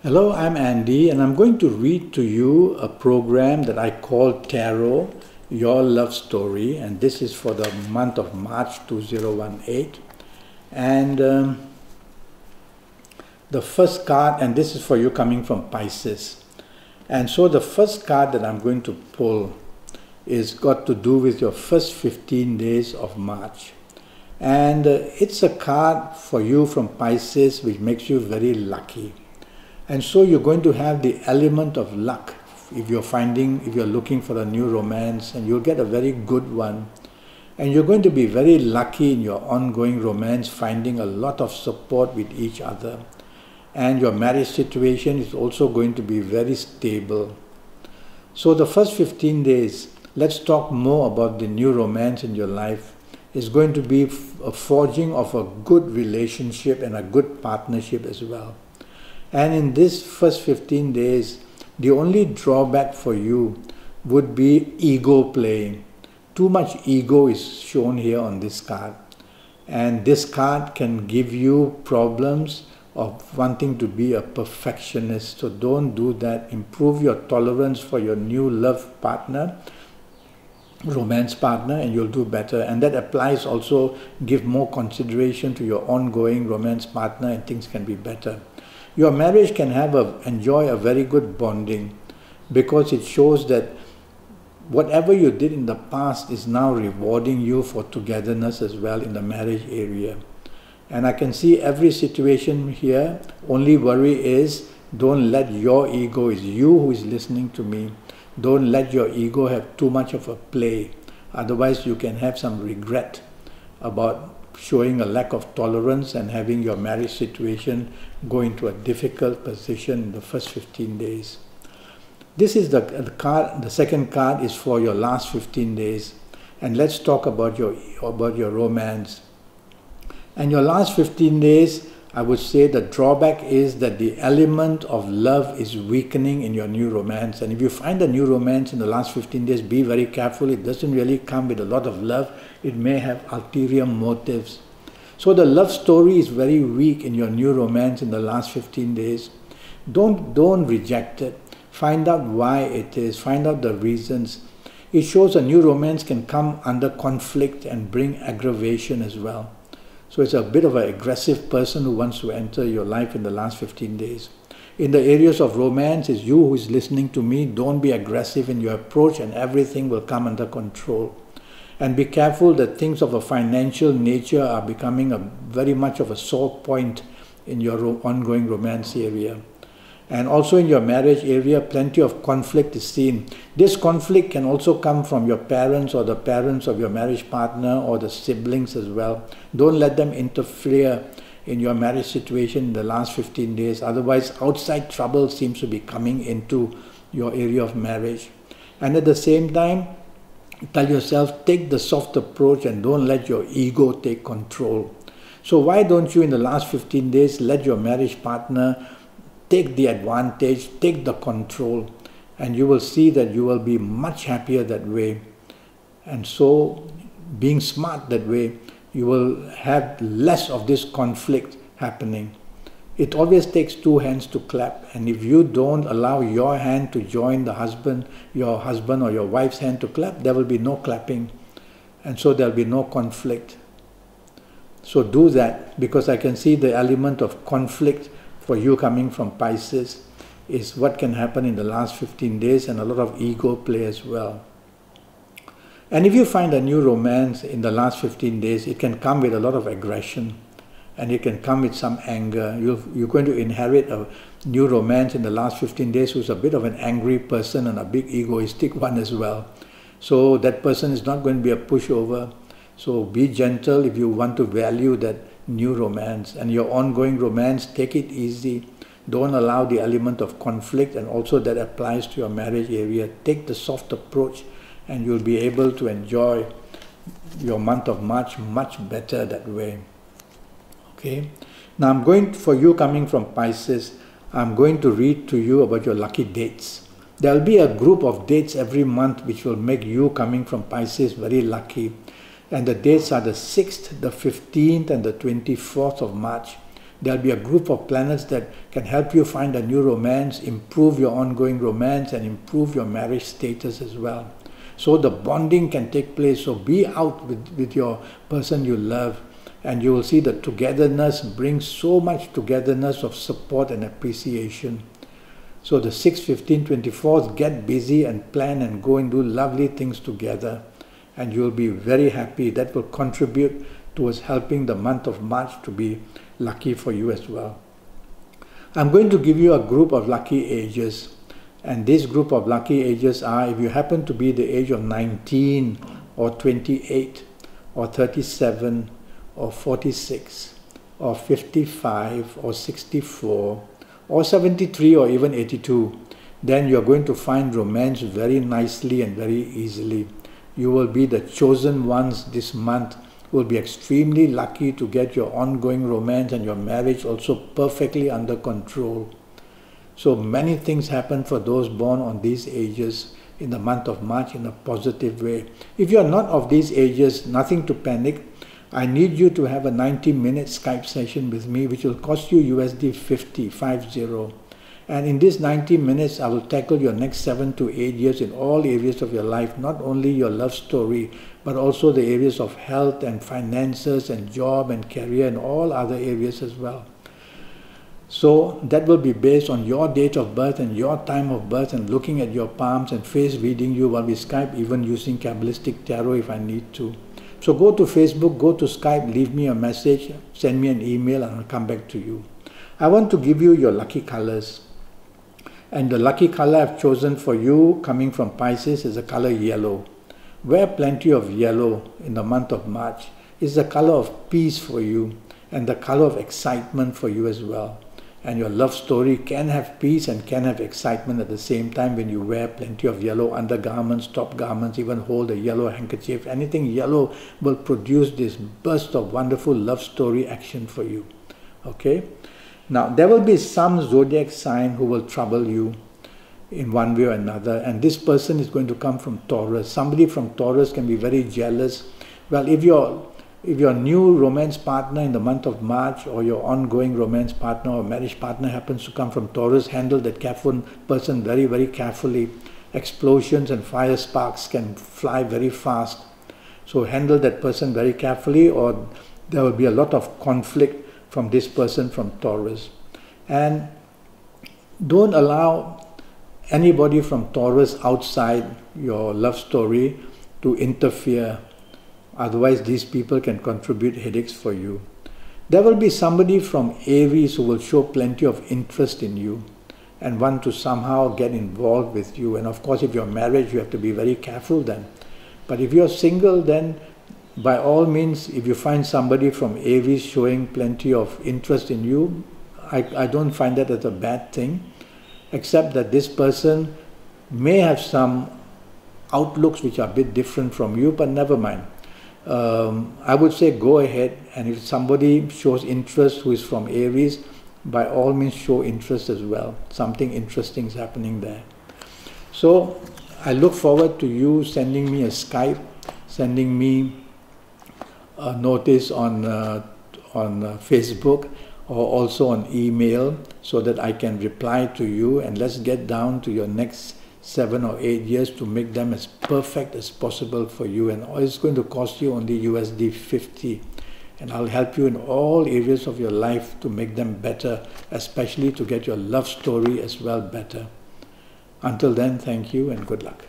Hello, I'm Andy, and I'm going to read to you a program that I call Tarot, Your Love Story, and this is for the month of March 2018. And the first card, and this is for you coming from Pisces. And so the first card that I'm going to pull is got to do with your first 15 days of March. And it's a card for you from Pisces which makes you very lucky. And so you're going to have the element of luck if you're looking for a new romance, and you'll get a very good one. And you're going to be very lucky in your ongoing romance, finding a lot of support with each other. And your marriage situation is also going to be very stable. So the first 15 days, let's talk more about the new romance in your life. It's going to be a forging of a good relationship and a good partnership as well. And in this first 15 days, the only drawback for you would be ego playing. Too much ego is shown here on this card. And this card can give you problems of wanting to be a perfectionist. So don't do that. Improve your tolerance for your new love partner, romance partner, and you'll do better. And that applies also, give more consideration to your ongoing romance partner, and things can be better. Your marriage can enjoy a very good bonding, because it shows that whatever you did in the past is now rewarding you for togetherness as well in the marriage area. And I can see every situation here. Only worry is, don't let your ego, is you who is listening to me, don't let your ego have too much of a play. Otherwise you can have some regret about showing a lack of tolerance and having your marriage situation go into a difficult position in the first 15 days. This is the card. The second card is for your last 15 days. And let's talk about your romance. And your last 15 days, I would say the drawback is that the element of love is weakening in your new romance. And if you find a new romance in the last 15 days, be very careful. It doesn't really come with a lot of love. It may have ulterior motives. So the love story is very weak in your new romance in the last 15 days. Don't reject it. Find out why it is. Find out the reasons. It shows a new romance can come under conflict and bring aggravation as well. So it's a bit of an aggressive person who wants to enter your life in the last 15 days. In the areas of romance, it's you who is listening to me. Don't be aggressive in your approach, and everything will come under control. And be careful that things of a financial nature are becoming very much of a sore point in your ongoing romance area. And also in your marriage area, plenty of conflict is seen. This conflict can also come from your parents or the parents of your marriage partner or the siblings as well. Don't let them interfere in your marriage situation in the last 15 days. Otherwise, outside trouble seems to be coming into your area of marriage. And at the same time, tell yourself, take the soft approach and don't let your ego take control. So why don't you in the last 15 days let your marriage partner take the advantage, take the control, and you will see that you will be much happier that way. And so, being smart that way, you will have less of this conflict happening. It always takes two hands to clap, and if you don't allow your hand to join your husband or your wife's hand to clap, there will be no clapping, and so there will be no conflict. So do that, because I can see the element of conflict for you coming from Pisces is what can happen in the last 15 days, and a lot of ego play as well. And if you find a new romance in the last 15 days, it can come with a lot of aggression, and it can come with some anger. You're going to inherit a new romance in the last 15 days who's a bit of an angry person and a big egoistic one as well. So that person is not going to be a pushover. So be gentle if you want to value that new romance. And your ongoing romance, take it easy. Don't allow the element of conflict, and also that applies to your marriage area. Take the soft approach, and you'll be able to enjoy your month of March much better that way. Okay. Now for you coming from Pisces, I'm going to read to you about your lucky dates. There will be a group of dates every month which will make you coming from Pisces very lucky. And the dates are the 6th, the 15th, and the 24th of March. There'll be a group of planets that can help you find a new romance, improve your ongoing romance, and improve your marriage status as well. So the bonding can take place. So be out with your person you love, and you will see that togetherness brings so much togetherness of support and appreciation. So the 6, 15, 24th, get busy and plan and go and do lovely things together, and you'll be very happy. That will contribute towards helping the month of March to be lucky for you as well. I'm going to give you a group of lucky ages, and this group of lucky ages are, if you happen to be the age of 19 or 28 or 37 or 46 or 55 or 64 or 73 or even 82, then you're going to find romance very nicely and very easily. You will be the chosen ones this month. Will be extremely lucky to get your ongoing romance and your marriage also perfectly under control. So many things happen for those born on these ages in the month of March in a positive way. If you are not of these ages, nothing to panic. I need you to have a 90-minute Skype session with me, which will cost you USD 50. And in this 90 minutes, I will tackle your next 7 to 8 years in all areas of your life, not only your love story, but also the areas of health and finances and job and career and all other areas as well. So that will be based on your date of birth and your time of birth, and looking at your palms and face reading you while we Skype, even using Kabbalistic Tarot if I need to. So go to Facebook, go to Skype, leave me a message, send me an email, and I'll come back to you. I want to give you your lucky colors. And the lucky color I've chosen for you, coming from Pisces, is the color yellow. Wear plenty of yellow in the month of March. It's the color of peace for you and the color of excitement for you as well. And your love story can have peace and can have excitement at the same time when you wear plenty of yellow undergarments, top garments, even hold a yellow handkerchief. Anything yellow will produce this burst of wonderful love story action for you. Okay? Now, there will be some zodiac sign who will trouble you in one way or another, and this person is going to come from Taurus. Somebody from Taurus can be very jealous. Well, if your new romance partner in the month of March, or your ongoing romance partner or marriage partner happens to come from Taurus, handle that person very, very carefully. Explosions and fire sparks can fly very fast. So handle that person very carefully, or there will be a lot of conflict from this person from Taurus. And don't allow anybody from Taurus outside your love story to interfere. Otherwise, these people can contribute headaches for you. There will be somebody from Aries who will show plenty of interest in you and want to somehow get involved with you. And of course, if you're married, you have to be very careful then. But if you're single, then by all means, if you find somebody from Aries showing plenty of interest in you, I don't find that as a bad thing, except that this person may have some outlooks which are a bit different from you, but never mind. I would say go ahead, and if somebody shows interest who is from Aries, by all means show interest as well. Something interesting is happening there. So I look forward to you sending me a Skype, sending me a notice on Facebook, or also on email, so that I can reply to you, and let's get down to your next 7 or 8 years to make them as perfect as possible for you. And it's going to cost you only USD 50. And I'll help you in all areas of your life to make them better, especially to get your love story as well better. Until then, thank you and good luck.